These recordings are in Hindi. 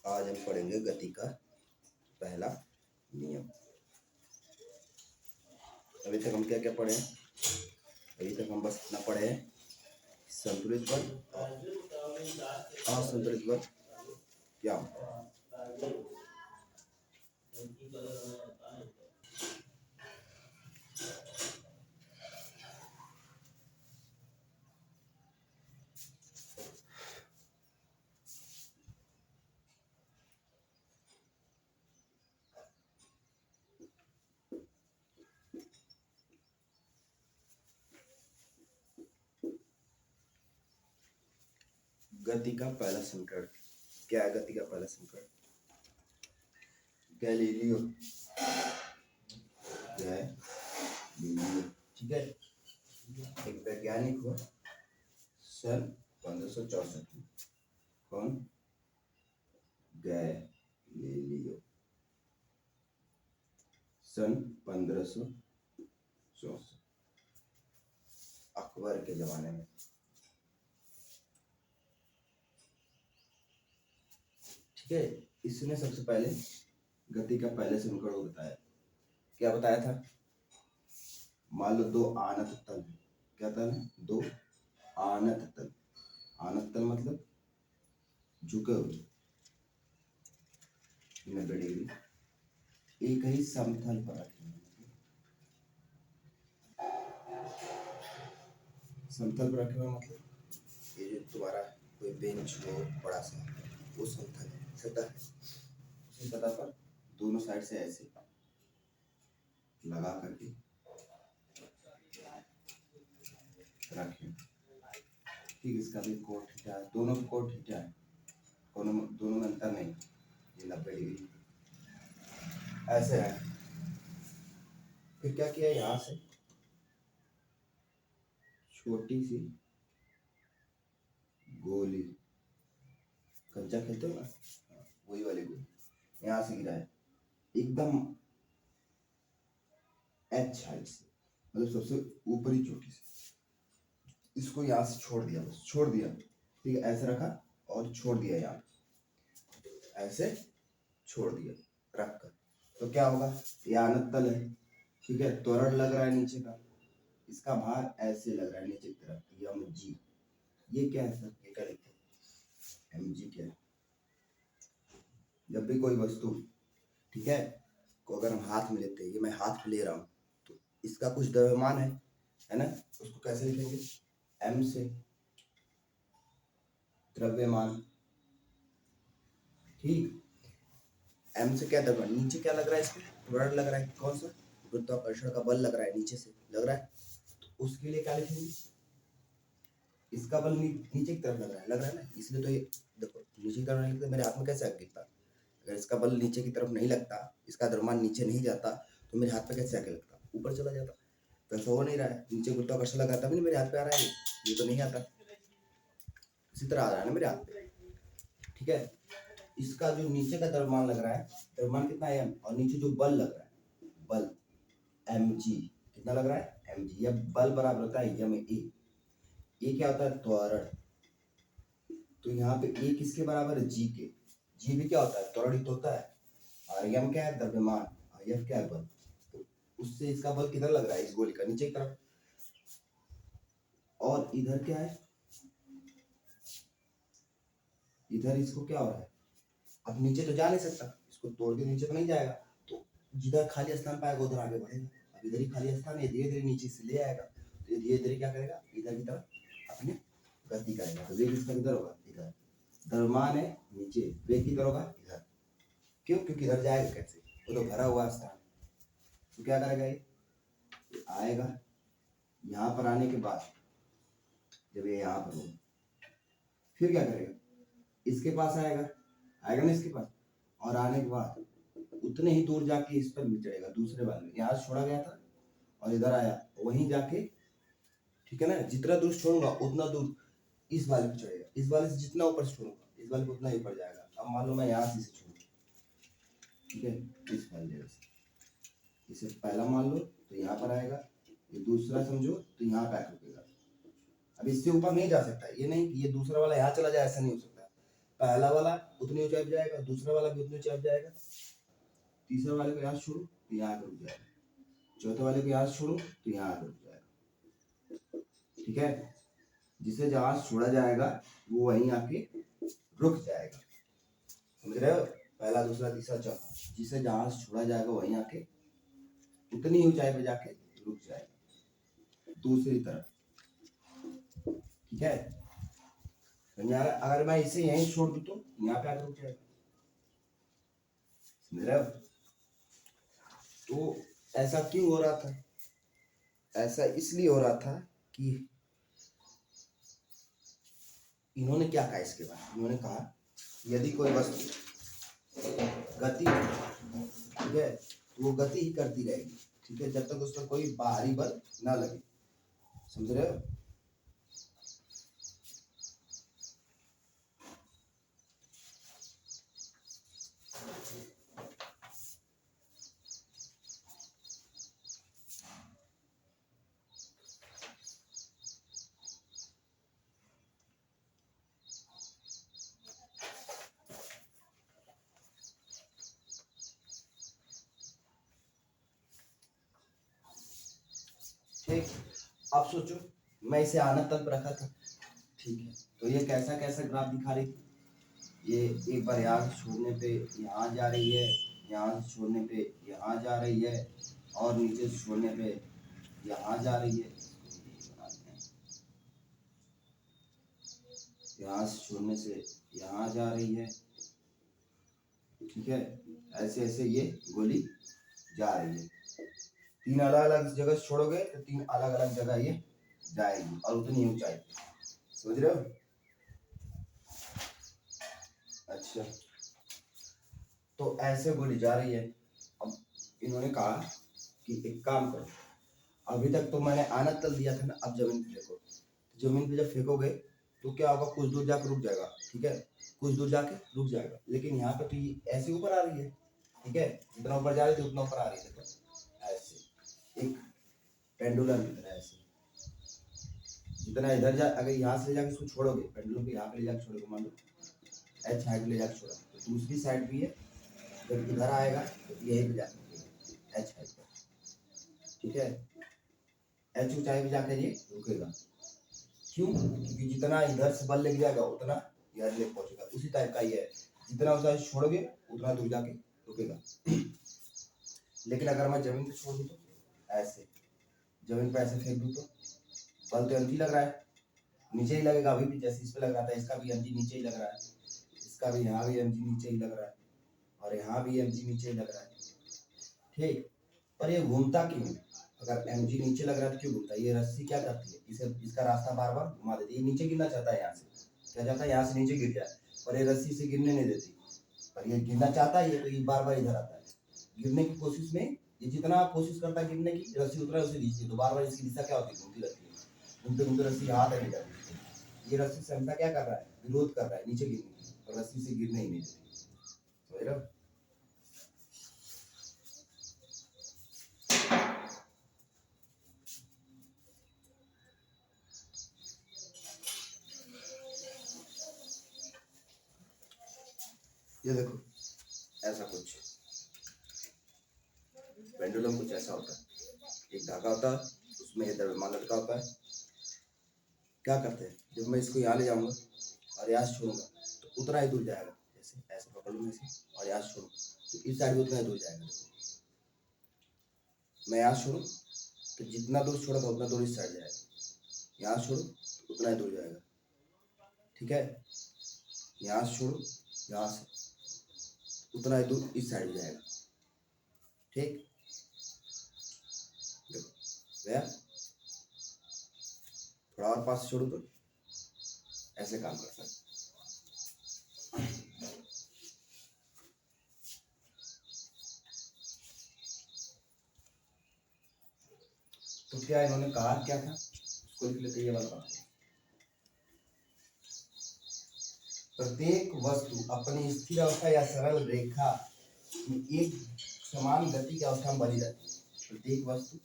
आज हम पढ़ेंगे गति का पहला नियम। अभी तक हम क्या क्या पढ़े हैं? अभी तक हम बस इतना पढ़े हैं, संतुलित बल और असंतुलित बल क्या होता है। गति का पहला समीकरण क्या है? गति का पहला समीकरण गैलीलियो, ठीक है, एक वैज्ञानिक हुआ सन 1564 में। कौन? गैलीलियो, सन 1564, अकबर के जमाने में। ठीक है, इसने सबसे पहले गति का पहले समीकरण को बताया। क्या बताया था? मान लो दो आनत तल है। क्या तल है? दो आनत तल। आनत तल मतलब झुके हुए 90 डिग्री एक ही समतल पर रखे। समतल पर रखे हुए मतलब ये जो तुम्हारा कोई बेंच हो बड़ा सा, वो समतल है, सतह है। उसी सतह पर दोनों साइड से ऐसे लगा करके रखें। ठीक, इसका भी कोण थीटा है, दोनों का कोण थीटा है, दोनों में अंतर नहीं। ये 90 डिग्री ऐसे है। फिर क्या किया? यहाँ से छोटी सी गोली, कंचा खेलते हो ना, वही वाली गोली यहाँ से गिरा है एकदम एच हाइट से, मतलब सबसे ऊपरी चोटी से। इसको यहाँ से छोड़ दिया, बस छोड़ दिया। ठीक है, ऐसे रखा और छोड़ दिया, यहाँ ऐसे छोड़ दिया रख कर। तो क्या होगा? ये आनत तल है, ठीक है, त्वरण लग रहा है नीचे का, इसका भार ऐसे लग रहा है नीचे की तरफ, यम जी। ये क्या है सर? ये क्या लिखते हैं? एम जी क्या है? जब भी कोई वस्तु, ठीक है, को अगर हम हाथ में लेते हैं, ये मैं हाथ में ले रहा हूँ, तो इसका कुछ द्रव्यमान है ना, उसको कैसे लिखेंगे? एम से द्रव्यमान। ठीक, एम से क्या द्रव्यमान? नीचे क्या लग रहा है? इसमें त्वरण लग रहा है। कौन सा? गुरुत्वाकर्षण का बल लग रहा है, नीचे से लग रहा है। तो उसके लिए क्या लिखेंगे? इसका बल नीचे की तरफ लग रहा है ना, इसलिए तो ये देखो नीचे की तरफ नहीं लगता, मेरे हाथ में कैसे आके गिरता? अगर इसका बल नीचे की तरफ नहीं लगता, इसका द्रव्यमान नीचे नहीं जाता, तो मेरे हाथ पे कैसे आके लगता? ऊपर चला जाता। तो ऐसा हो नहीं रहा है, नीचे गुरुत्वाकर्षण लगा था भी मेरे हाथ पे आ रहा है, ये तो नहीं आता। इसी तरह आ रहा है ना मेरे हाथ पे। ठीक है, इसका जो नीचे का द्रव्यमान लग रहा है, द्रव्यमान कितना है? एम, और नीचे जो बल लग रहा है, बल एम जी, कितना लग रहा है? M G. यह बल बराबर होता है यम ए। ये क्या होता है? त्वरण। तो यहाँ पे ए किसके बराबर है? जी के। जी भी क्या होता है? त्वरणित होता है। और यम क्या है? द्रव्यमान। और एफ क्या है? बल। तो उससे इसका बल किधर लग रहा है? इस गोली का नीचे की तरफ। और इधर क्या है? इधर इसको क्या हो रहा है? अब नीचे तो जा नहीं सकता, इसको तोड़ के नीचे तो नहीं जाएगा, तो जिधर खाली स्थान पाएगा उधर आगे बढ़ेगा। अब इधर ही खाली स्थान है, धीरे धीरे नीचे से ले आएगा, तो ये धीरे धीरे क्या करेगा? इधर की तरफ अपनी गति करेगा। तो वेग इसका किधर होगा? इधर। द्रव्यमान है नीचे, वेग किधर होगा? इधर। क्यों? क्योंकि इधर जाएगा कैसे? वो तो भरा हुआ स्थान। तो क्या करेगा? ये आएगा, यहाँ पर आने के बाद जब ये यहाँ पर होगा, फिर क्या करेगा? इसके पास आएगा, आएगा ना इसके पास, और आने के बाद उतने ही दूर जाके इस पर भी चढ़ेगा, दूसरे बार में। यहाँ छोड़ा गया था और इधर आया, वहीं जाके, ठीक है ना, जितना दूर छोड़ूंगा उतना दूर इस वाले पे चढ़ेगा। इस वाले से जितना ऊपर से छोड़ूंगा इस वाले पे उतना ही ऊपर जाएगा। अब मान लो मैं यहाँ से इसे छोड़ू, ठीक है, इस वाले से इसे पहला मान लो तो यहाँ पर आएगा, ये दूसरा समझो तो यहाँ पे रुकेगा। अब इससे ऊपर नहीं जा सकता, ये नहीं कि ये दूसरा वाला यहाँ चला जाए, ऐसा नहीं हो सकता। पहला वाला उतनी ऊंचाई पे जाएगा, दूसरा वाला भी उतनी ऊंचाई पे जाएगा, तीसरे वाले को यहाँ से छोड़ो तो यहाँ रुक जाएगा, चौथे वाले को यहाँ से छोड़ो तो यहाँ रुक जाएगा। ठीक है, जिसे जहां से छोड़ा जाएगा वो वहीं आके रुक जाएगा। समझ रहे हो? पहला, दूसरा, तीसरा, चौथा, जिसे जहां से छोड़ा जाएगा वहीं आके उतनी ऊंचाई पे जाके रुक जाएगा दूसरी तरफ। ठीक है, अगर मैं इसे यहीं छोड़ दूं तो यहाँ पे आके रुक जाएगा। समझ रहे हो? तो ऐसा क्यों हो रहा था? ऐसा इसलिए हो रहा था कि इन्होंने क्या कहा इसके बाद, इन्होंने कहा यदि कोई वस्तु गति, ठीक है, तो वो गति ही करती रहेगी, ठीक है, जब तक उस पर कोई बाहरी बल ना लगे। समझ रहे हो? ठीक, अब सोचो मैं इसे आना तल पर रखा था, ठीक है, तो ये कैसा कैसा ग्राफ दिखा रही थी? ये एक बार यहाँ से छोड़ने पे यहाँ जा रही है, यहाँ से छोड़ने पे यहाँ जा रही है, और नीचे से छोड़ने पे यहाँ जा रही है, यहाँ से छोड़ने से यहाँ जा रही है। ठीक है, ऐसे ऐसे ये गोली जा रही है। तीन अलग अलग जगह से छोड़ोगे तो तीन अलग अलग जगह ये जाएगी और उतनी ऊंचाई। समझ रहे हो? अच्छा, तो ऐसे गोली जा रही है। अब इन्होंने कहा कि एक काम करो, अभी तक तो मैंने आना तल दिया था ना, अब जमीन पे फेंको। जमीन पे जब फेंकोगे तो क्या होगा, कुछ दूर जाकर रुक जाएगा, ठीक है, कुछ दूर जाके रुक जाएगा, लेकिन यहाँ पे तो ये ऐसे ऊपर आ रही है। ठीक है, जितना ऊपर जा रही थी उतना ऊपर आ रही है, ऐसे एक पेंडुलम की तरह। ऐसे जितना इधर जा, अगर यहाँ से ले जाके इसको छोड़ोगे, पेंडुलम को यहाँ पे ले जाके छोड़ोगे, मान लो एच हाइट ले जाके छोड़ा, तो दूसरी साइड भी है, जब इधर आएगा तो यही पे जाके एच हाइट पर, ठीक है, एच ऊंचाई पे जाकर ये रुकेगा। क्यों? क्योंकि जितना इधर से बल लग जाएगा उतना इधर ले पहुंचेगा। उसी टाइप का ये है, जितना ऊंचाई छोड़ोगे उतना दूर जाके रुकेगा। लेकिन अगर मैं जमीन पे छोड़ दूं तो, ऐसे जमीन पे ऐसे फेंक दूं तो बल तो एमजी लग रहा है, नीचे ही लगेगा। अभी भी जैसे इस पे लग रहा था, इसका भी एमजी नीचे ही लग रहा है, इसका भी यहाँ भी एमजी नीचे ही लग रहा है, और यहाँ भी एमजी नीचे ही लग रहा है। ठीक, पर ये घूमता क्यों? अगर एमजी नीचे लग रहा है तो क्यों घूमता है? ये रस्सी क्या करती है, इसे इसका रास्ता बार बार घुमा देती है। ये नीचे गिरना चाहता है, यहाँ से क्या चाहता है, यहाँ से नीचे गिर जाए, पर ये रस्सी से गिरने नहीं देती। पर ये गिरना चाहता है, ये तो ये बार बार इधर आता है गिरने की कोशिश में। ये जितना कोशिश करता है गिरने की, रस्सी उतना उसे खींचती है, तो बार बार इसकी दिशा क्या होती है, घूमती रहती है, घूमते घूमते रस्सी हाथ ले जाती है। ये रस्सी से हमेशा क्या कर रहा है, विरोध कर रहा है नीचे गिरने की, और रस्सी से गिरने ही नहीं देती। समझ रहे हो? ये देखो, ऐसा कुछ पेंडुलम कुछ ऐसा होता है, एक धागा होता है, उसमें ये द्रव्यमान लटका होता है। क्या करते हैं, जब मैं इसको यहाँ ले जाऊंगा और यहाँ से छोड़ूंगा तो उतना ही दूर जाएगा, जैसे ऐसे पकड़ लूंगा इसे और यहाँ से छोड़ूं तो इस साइड भी उतना ही दूर जाएगा। मैं यहाँ छोड़ूं तो जितना दूर छोड़ा था उतना दूर इस साइड जाएगा, यहाँ छोड़ो तो उतना ही दूर जाएगा। ठीक है, यहाँ से छोड़ो, यहाँ से उतना ही दूर इस साइड जाएगा। ठीक, देखो गया, थोड़ा और पास छोड़ो तो ऐसे काम करता है। तो क्या इन्होंने कहा क्या था, उसको लिख लेते ये वाला। प्रत्येक वस्तु अपनी स्थिर अवस्था या सरल रेखा में एक समान गति की अवस्था में बनी रहती है। प्रत्येक वस्तु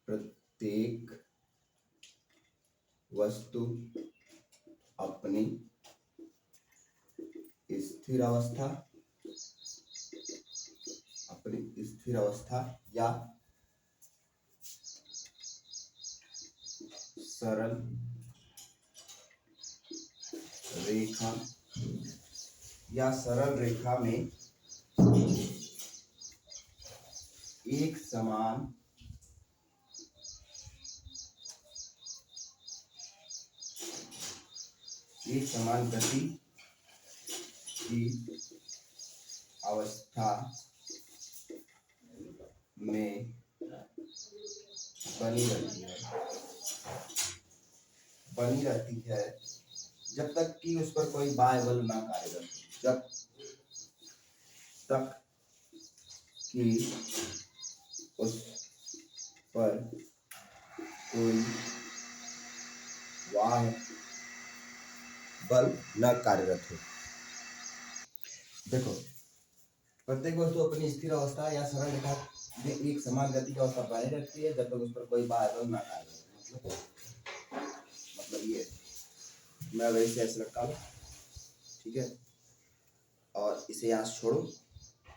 प्रत्येक वस्तु अपनी स्थिर अवस्था या सरल रेखा में एक समान गति की अवस्था में बनी रहती है जब तक कि उस पर कोई बाह्य बल ना कार्य करे। जब तक कि उस पर कोई बाह्य बल न कार्यरत हो। देखो, प्रत्येक वस्तु अपनी स्थिर अवस्था या सरल रेखा में एक समान गति की अवस्था बनाए रखती है जब तक उस पर कोई बाह्य बल न कार्य करे। मतलब ये मैं वैसे ऐसे रखा हूँ, ठीक है, और इसे यहाँ से छोड़ो,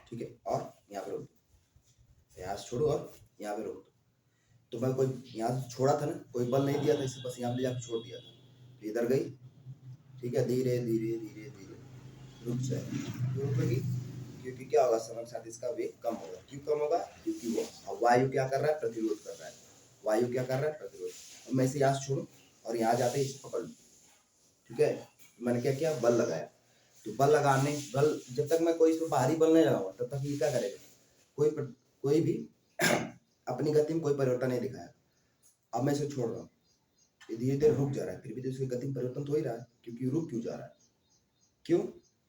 ठीक है, और यहाँ पे रोक दो, यहाँ से छोड़ो और यहाँ पे रोक दो। तो मैं कोई यहाँ से छोड़ा था ना, कोई बल नहीं दिया था, इसे बस यहाँ पे जाकर छोड़ दिया था, इधर गई, ठीक है, धीरे धीरे धीरे धीरे रुक जाए, रुकेगी क्योंकि क्या होगा, समय के साथ इसका वेग कम होगा। क्यों कम होगा? क्योंकि वो वायु क्या कर रहा है, प्रतिरोध कर रहा है। वायु क्या कर रहा है, प्रतिरोध। अब मैं इसे यहाँ से छोड़ू और यहाँ जाते इसे पकड़ लूँ, ठीक है, मैंने क्या किया, बल लगाया। तो बल जब तक मैं कोई इसमें बाहरी बल नहीं लगाऊंगा तब तक ये क्या करेगा, कोई भी अपनी गति में कोई परिवर्तन नहीं दिखाया। अब मैं इसे छोड़ रहा हूँ, ये धीरे धीरे रुक जा रहा है, फिर भी तो इसकी गति में परिवर्तन तो हो ही रहा है, क्योंकि रुक क्यों जा रहा है? क्यों?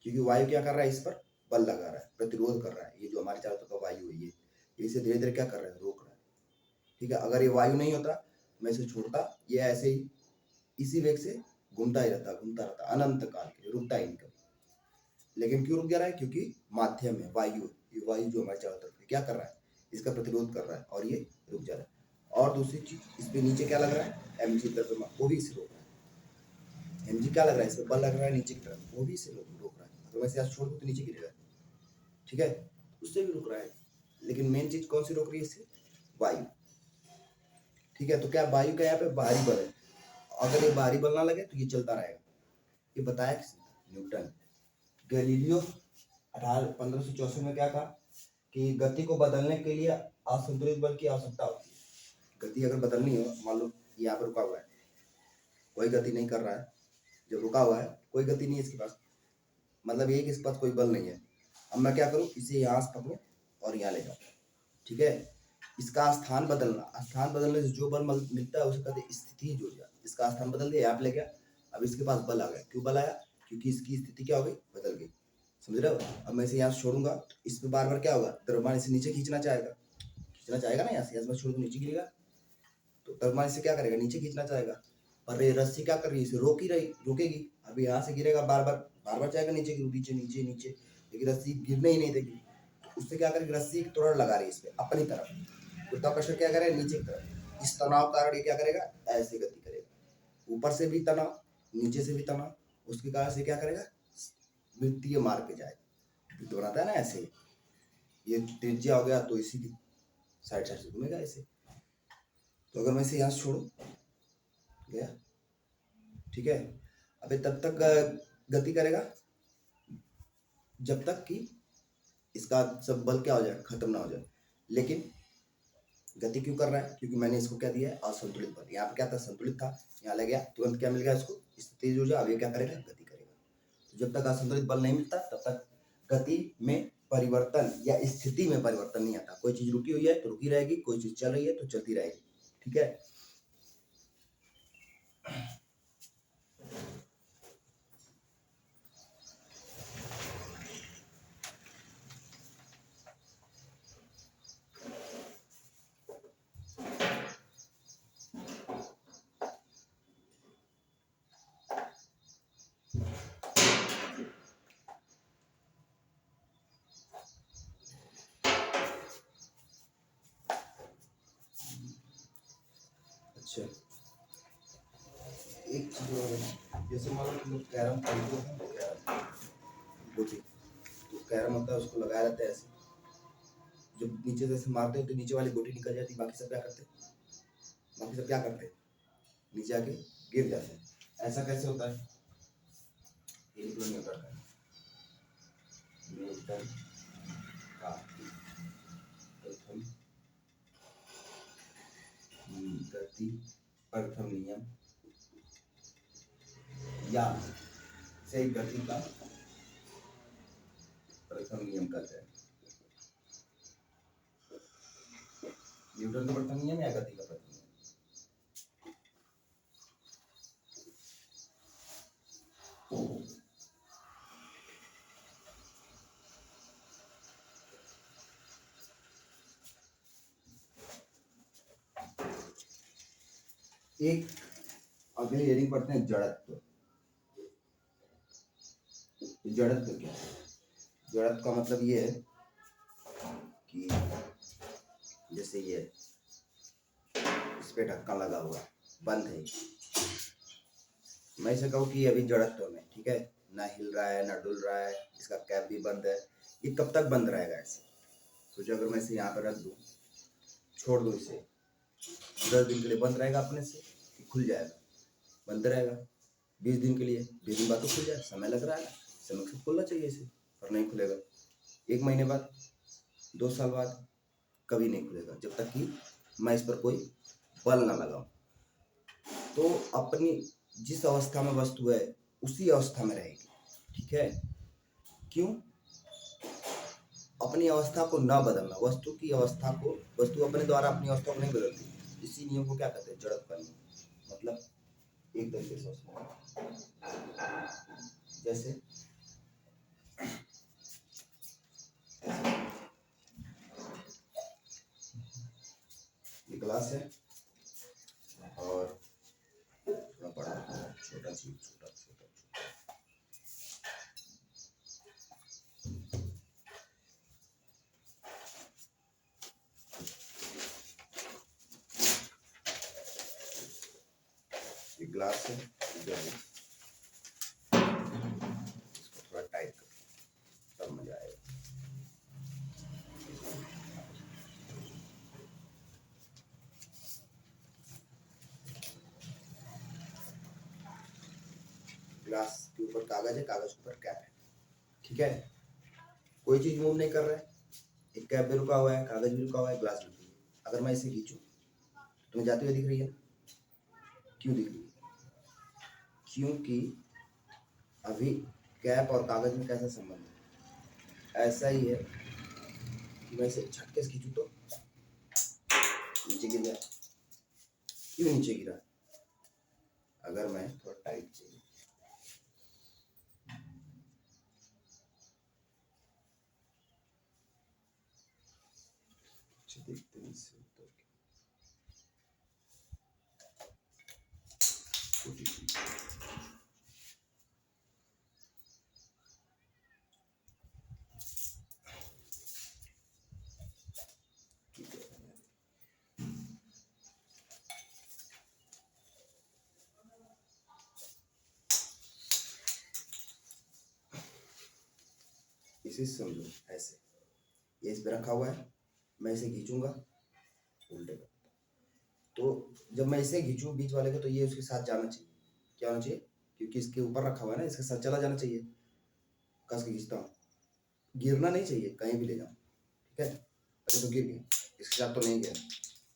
क्योंकि वायु क्या कर रहा है, इस पर बल लगा रहा है, प्रतिरोध कर रहा है। ये जो हमारे चारों तरफ वायु है, ये इसे धीरे धीरे क्या कर रहा है, रोक रहा है, ठीक है। अगर ये वायु नहीं होता, मैं इसे छोड़ता, ये ऐसे ही इसी वेग से घूमता रहता अनंत काल के लिए, रुकता ही नहीं कभी। लेकिन क्यों रुक जा रहा है? क्योंकि माध्यम है, ये वायु जो हमारे चारों तरफ क्या कर रहा है, इसका प्रतिरोध कर रहा है और ये रुक जा रहा है। और दूसरी चीज, इस पे नीचे क्या लग रहा है, mg द्रव्यमान, वो भी इसे रोक रहा है। mg क्या लग रहा है, इस पे बल लग रहा है नीचे की तरफ, वो भी इसे रोक रहा है। अगर मैं इसे छोड़ दूं तो नीचे गिरेगा, ठीक है, उससे भी रुक रहा है। लेकिन मेन चीज कौन सी रोक रही है इससे, वायु, ठीक है। तो क्या वायु का यहाँ पे बाहरी बल है, अगर ये बाहरी बल ना लगे तो ये चलता रहेगा। ये बताया किसने, न्यूटन। गैलीलियो 1564 में क्या कहा कि गति को बदलने के लिए असंतुलित बल की आवश्यकता होती है। गति अगर बदलनी हो, मान लो यहाँ पे रुका हुआ है, कोई गति नहीं कर रहा है, जब रुका हुआ है कोई गति नहीं है इसके पास, मतलब ये कि इसके पास कोई बल नहीं है। अब मैं क्या करूँ, इसे यहाँ से पकड़ूँ और यहाँ ले जाऊँ, ठीक है। इसका स्थान बदलने से जो बल मिलता है उसे कहते हैं स्थिति ऊर्जा। इसका स्थान बदल दिया, यहाँ पे ले गया, अब इसके पास बल आ गया। क्यों बल आया? क्योंकि इसकी स्थिति क्या हो गई, बदल गई, समझ रहे हो। अब मैं इसे यहाँ से छोड़ूंगा तो इस पे बार बार क्या होगा, द्रव्यमान इसे नीचे खींचना चाहेगा ना, यहाँ से मैं छोड़ दूं नीचे गिरेगा, तो द्रव्यमान इसे क्या करेगा, नीचे खींचना चाहेगा। पर ये रस्सी क्या कर रही है, इसे रोकेगी। अभी यहाँ से गिरेगा, बार बार चाहेगा नीचे नीचे नीचे नीचे, लेकिन रस्सी गिरने ही नहीं देगी। उससे क्या करेगी, रस्सी तोड़ लगा रही है इस पे अपनी तरफ, गुरुत्वाकर्षण क्या करेगा, नीचे की तरफ। इस तनाव कारण ये क्या करेगा, ऐसे गति करेगा, ऊपर से भी तनाव, नीचे से भी तनाव, उसके कारण से क्या करेगा, वृत्तीय मार्ग पे जाएगा। तो बनाता है ना ऐसे, ये त्रिज्या हो गया तो इसी की साइड से घूमेगा ऐसे। तो अगर मैं इसे यहाँ से छोड़ू, गया, ठीक है। अबे तब तक गति करेगा जब तक कि इसका सब बल क्या हो जाए, खत्म ना हो जाए। लेकिन गति क्यों कर रहा है, क्योंकि मैंने इसको क्या दिया है, असंतुलित बल। यहाँ पे क्या था, संतुलित था, यहाँ ले गया, तुरंत क्या मिल गया इसको, स्थितिज ऊर्जा। अब ये क्या करेगा, गति करेगा। तो जब तक असंतुलित बल नहीं मिलता तब तक गति में परिवर्तन या स्थिति में परिवर्तन नहीं आता। कोई चीज रुकी हुई है तो रुकी रहेगी, कोई चीज चल रही है तो चलती रहेगी, ठीक है। अच्छा, एक चीज और है, जैसे मान लो तुम लोग कैरम खेलते हो ना, कैरम गोटी, तो कैरम होता है उसको लगाया रहता है ऐसे, जब नीचे जैसे मारते हो तो नीचे वाली गोटी निकल जाती है, बाकी सब क्या करते हैं, बाकी सब क्या करते हैं, नीचे आके गिर जाते हैं। ऐसा कैसे होता है, ये लिख लो न्यूटन का, न्यूटन का प्रथम गति प्रथम नियम या से गति का प्रथम नियम कहते हैं। न्यूटन का प्रथम नियम या गति का प्रथम नियम? एक अगली हेडिंग पढ़ते हैं, जड़त्व। जड़त्व क्या है? जड़त्व का मतलब ये है कि जैसे ये इस पे ढक्कन लगा हुआ बंद है, मैं इसे कहूँ कि अभी जड़त्व में, ठीक है, ना हिल रहा है ना डुल रहा है, इसका कैप भी बंद है, ये कब तक बंद रहेगा ऐसे? सोचो अगर मैं इसे यहाँ पर रख दूँ, छोड़ दूँ इसे, 10 दिन के लिए बंद रहेगा अपने से कि खुल जाएगा? बंद रहेगा। 20 दिन के लिए, 20 दिन बाद तो खुल जाएगा, समय लग रहा है ना, समय से खुलना चाहिए इसे, पर नहीं खुलेगा। 1 महीने बाद, 2 साल बाद, कभी नहीं खुलेगा जब तक कि मैं इस पर कोई बल ना लगाऊं। तो अपनी जिस अवस्था में वस्तु है उसी अवस्था में रहेगी, ठीक है? क्यों? अपनी अवस्था को न बदलना, वस्तु की अवस्था को, वस्तु अपने द्वारा अपनी अवस्था को नहीं बदलती, इसी नियम को क्या कहते हैं? जड़त्व का नियम। मतलब एक तरीके से जैसे ये ग्लास है और थोड़ा बड़ा छोटा चीज, छोटा छोटा ये ग्लास है, इधर है, इसको थोड़ा टाइट कर, तब मजा आएगा। ग्लास के ऊपर कागज है, कागज के ऊपर कैप है, ठीक है? कोई चीज मूव नहीं कर रहा है, एक कैप भी रुका हुआ है, कागज भी रुका हुआ है, ग्लास भी रुकी है। अगर मैं इसे खींचूं, तुम्हें जाती हुई दिख रही है? क्यों दिख रही है? क्योंकि अभी कैप और कागज में कैसा संबंध है? ऐसा ही है कि मैं इसे झटके से खींचूं तो नीचे गिर जाए। क्यों नीचे गिरा? अगर मैं थोड़ा टाइट चाहिए, देखते हैं इससे उतर के। इसे समझो ऐसे, ये इस पे रखा हुआ है, मैं इसे खींचूंगा उल्टे का, तो जब मैं इसे खींचूं बीच वाले का, तो ये उसके साथ जाना चाहिए। क्या होना चाहिए? क्योंकि इसके ऊपर रखा हुआ है ना, इसके साथ चला जाना चाहिए। कस के खींचता हूँ, गिरना नहीं चाहिए, कहीं भी ले जाऊँ, ठीक है? अरे तो गिर गया, इसके साथ तो नहीं गया।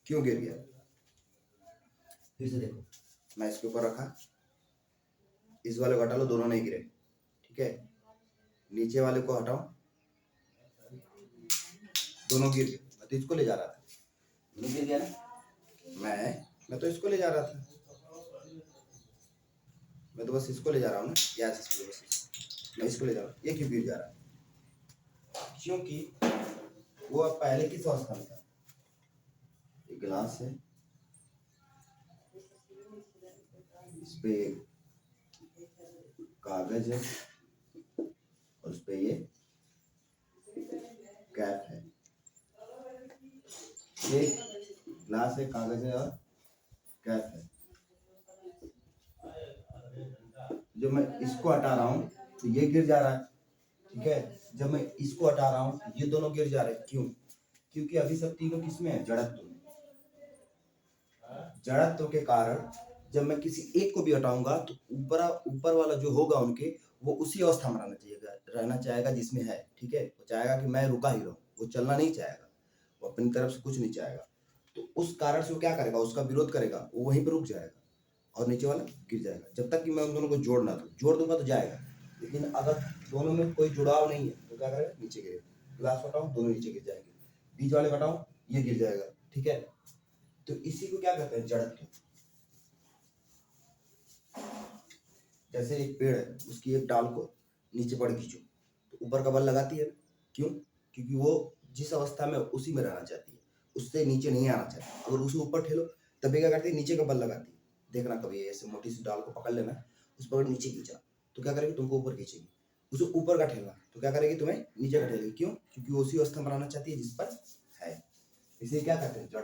क्यों गिर गया? फिर से देखो, मैं इसके ऊपर रखा, इस वाले को हटा लो, दोनों नहीं गिरे, ठीक है? नीचे वाले को हटाओ, दोनों गिर गए। मैं तो इसको ले जा रहा था, दोनों गिर गया ना। मैं तो इसको ले जा रहा था, मैं तो बस इसको ले जा रहा हूँ ना, या मैं इसको ले जा रहा हूँ। ये क्यों गिर जा रहा है? क्योंकि वो अब पहले किस अवस्था में था? एक गिलास है, इस पे कागज है और उस पे ये कैप है। ये ग्लास है, कागज है और कैप है। जब मैं इसको हटा रहा हूँ तो ये गिर जा रहा है, ठीक है। जब मैं इसको हटा रहा हूँ ये दोनों गिर जा रहे हैं, क्यों? क्योंकि अभी सब तीनों किसमें है? जड़त्व में। जड़त्व के कारण जब मैं किसी एक को भी हटाऊंगा तो ऊपर वाला जो होगा उनके, वो उसी अवस्था में रहना चाहेगा जिसमें है, ठीक है। वो चाहेगा कि मैं रुका ही रहूं, वो चलना नहीं चाहेगा, वो अपनी तरफ से कुछ नहीं चाहेगा। तो उस कारण से वो क्या करेगा? उसका विरोध करेगा, वो वहीं पर रुक जाएगा और नीचे वाला गिर जाएगा, जब तक कि मैं उन दोनों को जोड़ ना दूं। जोड़ दूंगा तो जाएगा, लेकिन अगर दोनों में कोई जुड़ाव नहीं है तो क्या करेगा? नीचे गिरेगा। ग्लास हटाऊं, दोनों नीचे गिर जाएंगे। बीच वाले हटाऊं, ये गिर जाएगा, ठीक है। तो इसी को क्या कहते हैं? जड़त्व। जैसे एक पेड़ है, उसकी एक डाल को नीचे पड़ खींचो तो ऊपर का बल लगाती है, क्यों? क्योंकि वो जिस अवस्था में उसी में रहना चाहती है, उससे नीचे नहीं आना चाहती। अगर उसे ऊपर ठेलो तभी क्या करती है? नीचे का बल लगाती है। देखना कभी ऐसे मोटी सी डाल को पकड़ लेना, उस पर नीचे खींचा तो क्या करेगी? तुमको ऊपर खींचेगी। उसे ऊपर का ठेलना तो क्या करेगी? तुम्हें नीचे का ठेलेगी, क्यों? क्योंकि वो उसी अवस्था में रहना चाहती है जिस पर है। इसे क्या कहते हैं? जड़।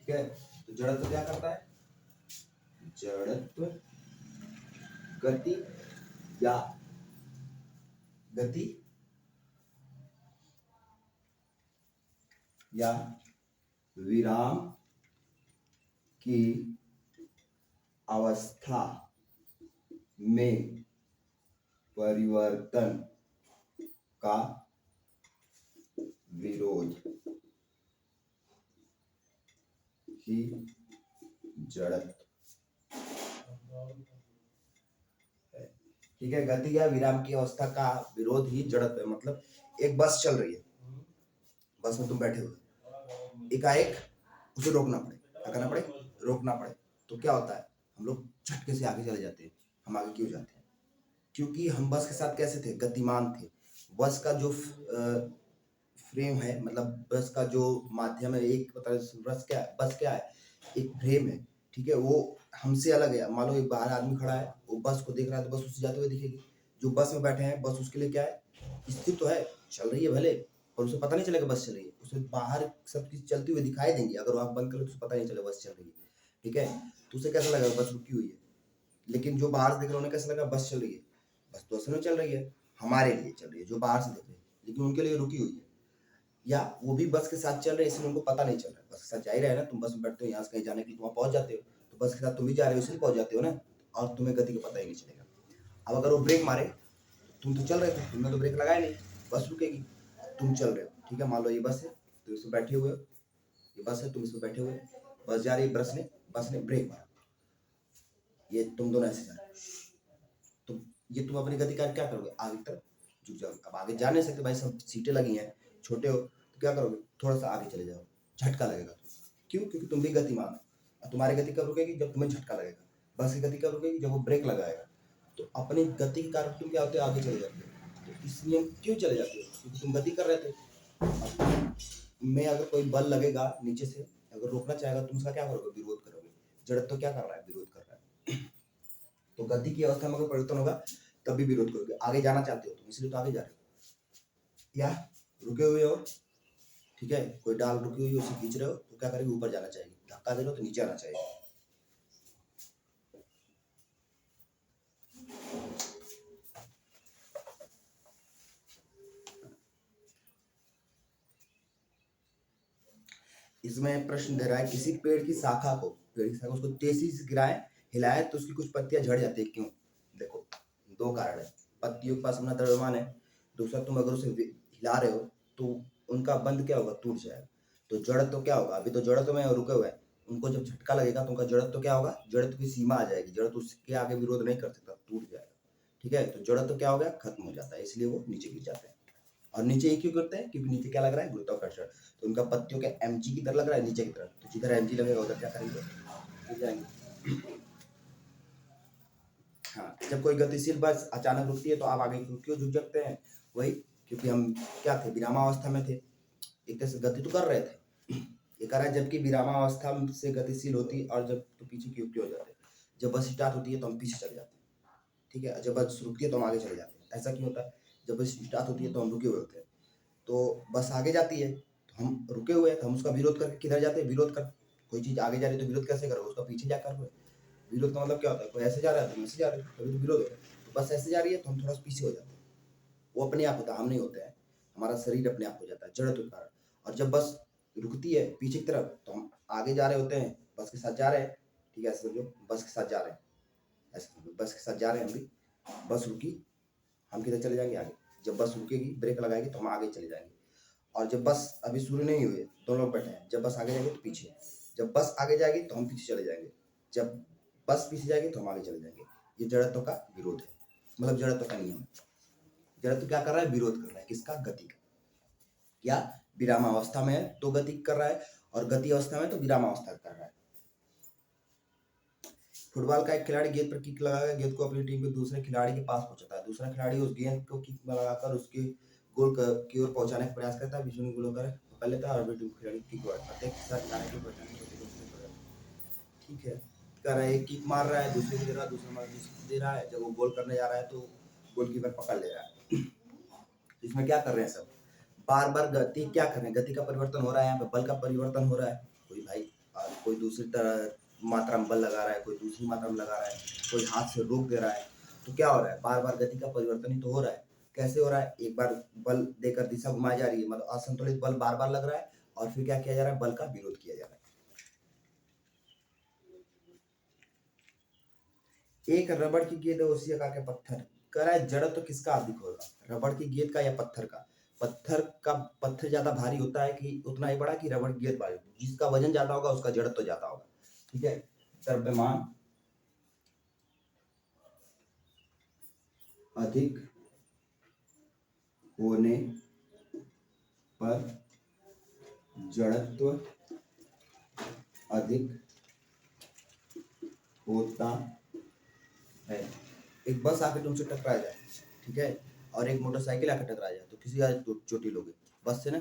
ठीक है, तो जड़त्व क्या करता है? जड़त्व गति या गति या विराम की अवस्था में परिवर्तन का विरोध ही जड़त्व है। ठीक है, गति या विराम की अवस्था का विरोध ही जड़त्व है। मतलब एक बस चल रही है, बस में तुम बैठे हुए, एकाएक उसे रोकना पड़े, क्या करना पड़े? रोकना पड़े, तो क्या होता है? हम लोग झटके से आगे चले जाते हैं। हम आगे क्यों जाते हैं? क्योंकि हम बस के साथ कैसे थे? गतिमान थे। बस का जो फ्रेम है, मतलब बस का जो माध्यम है, एक बस क्या है? एक फ्रेम है, ठीक है। वो हमसे अलग है। मान लो एक बाहर आदमी खड़ा है, वो बस को देख रहा है तो बस उससे जाते हुए दिखेगी। जो बस में बैठे हैं, बस उसके लिए क्या है? स्थिर तो है, चल रही है भले, और उसे पता नहीं चलेगा बस चल रही है। उसे बाहर सब चीज चलती हुई दिखाई देंगी, अगर आप बंद करें तो उसे पता नहीं चलेगा बस चल रही है, ठीक है। तो उसे कैसा लगेगा? बस रुकी हुई है। लेकिन जो बाहर से देख रहे हैं उन्हें कैसा लगा? बस चल रही है। बस तो असल में चल रही है, हमारे लिए चल रही है, जो बाहर से देख रहे हैं, लेकिन उनके लिए रुकी हुई है। या वो भी बस के साथ चल रहे हैं, इसलिए उनको पता नहीं चल रहा है। बस के साथ जा ही रहे हैं ना, तुम बस में बैठते हो, यहाँ से कहीं जाने के लिए तुम पहुंच जाते हो, तो बस के साथ तुम भी जा रहे हो, इसलिए पहुंच जाते हो ना, और तुम्हें गति का पता ही नहीं चलेगा। अब अगर वो ब्रेक मारे, तुम तो चल रहे थे, तुमने तो ब्रेक लगाया नहीं, बस रुकेगी। तुम चल रहे हो, ठीक है, मान लो ये बस है, तुम इसमें बैठे हुए हो, ये बस है, तुम इसमें बैठे हुए हो, बस जा रही है, बस ने ब्रेक मारा, ये तुम दोनों ऐसे जा रहे हो, तो ये तुम अपनी गति का क्या करोगे? आगे तरफ झुक जाओगे। अब आगे जा नहीं सकते भाई, सब सीटें लगी हैं, छोटे हो, तो क्या करोगे? थोड़ा सा आगे चले जाओ, झटका लगेगा। क्यों? क्योंकि तुम भी गतिमान हो। तुम्हारी गति कब रुकेगी? जब तुम्हें झटका लगेगा। बस की गति कब रुकेगी? जब वो ब्रेक लगाएगा। तो अपनी गति के कारण तुम क्या होते हो? आगे चले जाते हो। तो इसलिए क्यों चले जाते हो? क्योंकि तुम गति कर रहे थे। में अगर कोई बल लगेगा नीचे से, अगर रोकना चाहेगा, तुम उसका क्या करोगे? विरोध करोगे। जड़त्व तो क्या कर रहा है? विरोध कर रहा है। तो गति की अवस्था में अगर परिवर्तन होगा तब भी विरोध करोगे। आगे जाना चाहते हो तुम, इसलिए तो आगे जा रहे हो। या रुके हुए हो, ठीक है, कोई डाल रुकी हुई है, उसे खींच रहे हो, तो क्या करेगी? ऊपर जाना चाहिए। धक्का दे रहे हो तो नीचे आना चाहिए। इसमें प्रश्न दे रहा है, किसी पेड़ की शाखा को उसको तेजी से गिराए, हिलाए तो उसकी कुछ पत्तियां झड़ जाती है, क्यों? देखो, दो कारण है। पत्तियों के पास अपना द्रव्यमान है, दूसरा तुम अगर उसे हिला रहे हो तो उनका बंध क्या होगा? टूट जाएगा। तो जड़त्व तो क्या होगा? अभी तो जड़त्व में रुके हुए हैं, उनको जब झटका लगेगा तो उनका जड़त्व तो क्या होगा? जड़त्व की सीमा आ जाएगी, जड़त्व उसके आगे विरोध नहीं कर सकता, टूट जाएगा, ठीक है। तो जड़त्व क्या हो गया? खत्म हो जाता है, इसलिए वो नीचे गिर जाते हैं। और नीचे ही क्यों करते हैं? क्योंकि नीचे क्या लग रहा है? गुरुत्वाकर्षण। तो उनका पत्तियों के mg की तरह लग रहा है नीचे की तरफ, तो जिधर mg लगेगा उधर क्या करेंगे? गिर जाएंगे। हाँ, जब कोई गतिशील बस अचानक रुकती है तो आप आगे क्यों झुक सकते हैं? वही, क्योंकि हम क्या थे? विरामावस्था में थे, एक तरह से गति तो कर रहे थे, ये कह रहा है जबकि विरामावस्था से गतिशील होती है और जब तो पीछे क्यों क्यों हो जाते हैं। जब बस स्टार्ट होती है तो हम पीछे चले जाते हैं, ठीक है। जब बस रुकती है तो हम आगे चले जाते हैं। ऐसा क्यों होता है? जब बस स्टार्ट होती है तो हम रुके हुए होते हैं, तो बस आगे जाती है तो हम रुके हुए हैं, तो हम उसका विरोध करके किधर जाते हैं? विरोध कर। कोई चीज आगे जा रही है तो विरोध कैसे करोगे? उसका पीछे जाकर हुए। विरोध का मतलब क्या होता है? कोई ऐसे जा रहा है तो हम ऐसे जा रहे हैं, तभी तो विरोध होता है। तो बस ऐसे जा रही है तो हम थोड़ा सा पीछे हो जाते हैं। वो अपने आप होता है, हम नहीं होते हैं। हमारा शरीर अपने आप हो जाता है जड़त्व के कारण। और जब बस रुकती है पीछे की तरफ तो हम आगे जा रहे होते हैं, बस के साथ जा रहे हैं, ठीक है। ऐसे समझो बस के साथ जा रहे हैं, ऐसे समझो बस के साथ जा रहे हैं हम भी। बस रुकी, हम किधर चले जाएंगे? आगे। जब बस रुकेगी, ब्रेक लगाएगी तो हम आगे चले जाएंगे। और जब बस अभी शुरू नहीं हुई है, दोनों लोग बैठे हैं, जब बस आगे जाएगी तो पीछे, जब बस आगे जाएगी तो हम पीछे चले जाएंगे, जब बस पीछे जाएगी तो हम आगे चले जाएंगे। ये जड़त्व का विरोध है, मतलब जड़त्व का नियम है। जड़त्व क्या कर रहा है? विरोध कर रहा है। किसका? गति का। क्या? विराम अवस्था में है तो गति कर रहा है, और गति अवस्था में तो विराम अवस्था कर रहा है। फुटबॉल का एक खिलाड़ी गेंद पर किक लगाकर गेंद को अपनी टीम के दूसरे खिलाड़ी के पास पहुंचाता है। दूसरा खिलाड़ी उस गेंद को किक लगाकर उसके गोल की ओर पहुंचाने का प्रयास करता है। बीच में गोल कर पकड़ लेता है और अपनी टीम के खिलाड़ी किक मारता है। ठीक है। कर रहा है, एक किक मार रहा है, दूसरे को दे रहा है, दूसरा मार दूसरे दे रहा है। जब वो गोल करने जा रहा है तो गोलकीपर पकड़ ले रहा है। इसमें क्या कर रहे हैं सब? बार बार गति क्या कर रहे हैं? गति का परिवर्तन हो रहा है, यहाँ पे बल का परिवर्तन हो रहा है। कोई भाई कोई दूसरी तरह मात्रा में बल लगा रहा है, कोई दूसरी मात्रा में लगा रहा है, कोई हाथ से रोक दे रहा है। तो क्या हो रहा है? बार बार गति का परिवर्तन ही तो हो रहा है। कैसे हो रहा है? एक बार बल देकर दिशा घुमाई जा रही है, मतलब असंतुलित बल बार बार लग रहा है, और फिर क्या किया जा रहा है? बल का विरोध किया जा रहा है। एक रबड़ की गेंद है उसी आकार के पत्थर। कह रहा है जड़त्व तो किसका अधिक होगा? रबड़ की गेंद का या पत्थर का? पत्थर ज्यादा भारी होता है कि उतना ही बड़ा, कि रबड़ की गेंद भारी? जिसका वजन ज्यादा होगा उसका जड़त्व तो ज्यादा होगा, ठीक है। द्रव्यमान अधिक होने पर जड़त्व अधिक होता है। एक बस आके तुमसे टकरा जाए, ठीक है, और एक मोटरसाइकिल आके टकरा जाए, तो किसी का चोटी लोगे? बस से ना।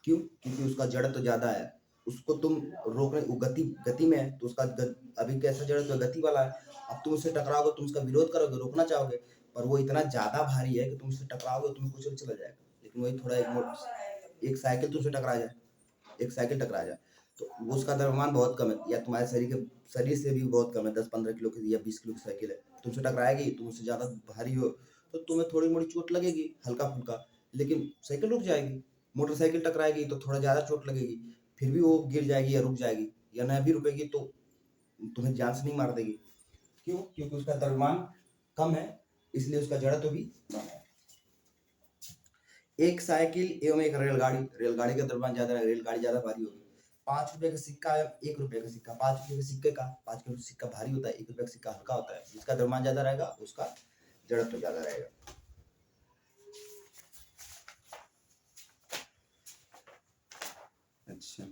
क्यों? क्योंकि उसका जड़ तो ज्यादा है। उसको तुम रोक रहे, वो गति में है तो उसका अभी कैसा जड़ तो गति वाला है। अब तुम उससे टकराओगे, तुम उसका विरोध करोगे, रोकना चाहोगे, पर वो इतना ज्यादा भारी है कि तुम उससे टकराओगे, तुम्हें कुछ चला जाएगा। लेकिन वही थोड़ा एक साइकिल तुमसे टकरा जाए, एक साइकिल टकरा जाए, तो वो उसका द्रव्यमान बहुत कम है, या तुम्हारे शरीर से भी बहुत कम है, 10-15 किलो की या 20 किलो की साइकिल है, तुमसे टकराएगी, तुम उससे ज्यादा भारी हो, तो तुम्हें थोड़ी मोड़ी चोट लगेगी, हल्का फुल्का, लेकिन साइकिल रुक जाएगी। मोटरसाइकिल टकराएगी तो थोड़ा ज्यादा चोट लगेगी, फिर भी वो गिर जाएगी या रुक जाएगी, या न भी रुकेगी तो तुम्हें जान से नहीं मार देगी। क्यों? क्योंकि उसका द्रव्यमान कम है, इसलिए उसका जड़त्व भी कम है। एक साइकिल एवं एक रेलगाड़ी का द्रव्यमान ज्यादा है, रेलगाड़ी ज्यादा भारी होगी। 5 रुपए का सिक्का है, 1 रुपए का सिक्का, 5 रुपए के सिक्के का 5 रुपए सिक्का भारी होता है, 1 रुपए का सिक्का हल्का होता है। जिसका द्रव्यमान ज्यादा रहेगा उसका जड़त्व ज्यादा रहेगा। अच्छा,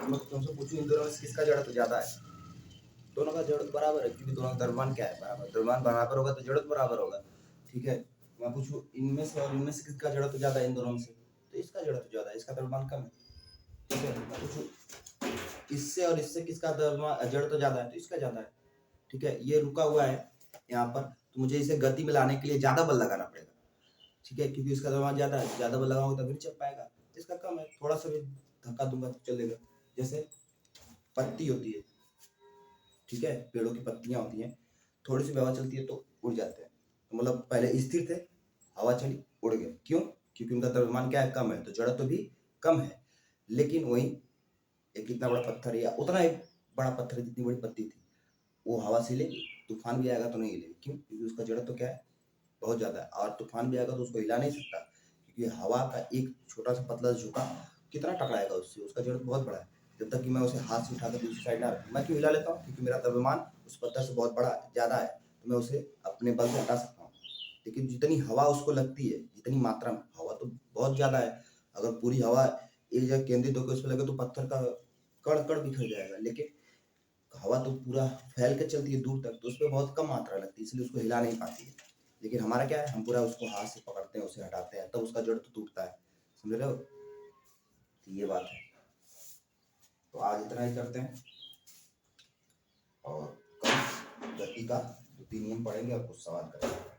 मैं तुमसे पूछूं इन दोनों में से किसका जड़त्व ज्यादा है? दोनों का जड़त्व बराबर है, क्योंकि दोनों का द्रव्यमान क्या है? बराबर। द्रव्यमान बराबर होगा तो जड़त्व बराबर होगा, ठीक है। मैं पूछूं इनमें से और इनमें से किसका जड़त्व ज्यादा है? इन दोनों में से तो इसका जड़त्व ज्यादा है, इसका द्रव्यमान कम है, ठीक है। मैं पूछूं इससे और इससे किसका द्रव्यमान जड़त्व ज्यादा है? तो इसका ज्यादा है, ठीक है। ये रुका हुआ है यहाँ पर, तो मुझे इसे गति में लाने के लिए ज्यादा बल लगाना पड़ेगा, ठीक है, क्योंकि इसका द्रव्यमान ज्यादा है, ज्यादा बल लगाऊंगा तभी चल पाएगा। इसका कम है, थोड़ा सा भी धक्का दूंगा तो चलेगा। जैसे पत्ती होती है, ठीक है, पेड़ों की पत्तियां होती हैं, थोड़ी सी हवा चलती है तो उड़ जाते हैं, तो मतलब पहले स्थिर थे, हवा चली उड़ गए। क्यों? क्योंकि उनका द्रव्यमान क्या है? कम है, तो जड़त्व भी कम है। लेकिन वही एक इतना बड़ा पत्थर या उतना ही बड़ा पत्थर जितनी बड़ी पत्ती थी, वो हवा से हिलेगी, तूफान भी आएगा तो नहीं हिलेगी। क्यों? क्योंकि उसका जड़त्व क्या है? बहुत ज्यादा है, और तूफान भी आएगा तो उसको हिला नहीं सकता, क्योंकि हवा का एक छोटा सा पतला झोंका कितना टकराएगा उससे? उसका जड़त्व बहुत बड़ा है। जब तक कि मैं उसे हाथ से उठाकर दूसरी साइड ना रखूं, मैं क्यों हिला लेता हूँ? क्योंकि मेरा द्रव्यमान उस पत्थर से बहुत बड़ा ज्यादा है, तो मैं उसे अपने बल से हटा सकता हूँ। लेकिन जितनी हवा उसको लगती है, जितनी मात्रा में, हवा तो बहुत ज्यादा है, अगर पूरी हवा एक जगह केंद्रित होकर उस पर लगे तो पत्थर का कण कण बिखर जाएगा, लेकिन हवा तो पूरा फैल के चलती है दूर तक, तो उस पर बहुत कम मात्रा लगती है, इसलिए उसको हिला नहीं पाती है। लेकिन हमारा क्या है, हम पूरा उसको हाथ से पकड़ते हैं, उसे हटाते हैं, तब उसका जड़ तो टूटता है। समझ रहे हो? तो ये बात है। तो आज इतना ही करते हैं, और कल गति का 2-3 नियम पढ़ेंगे और कुछ सवाल करेंगे।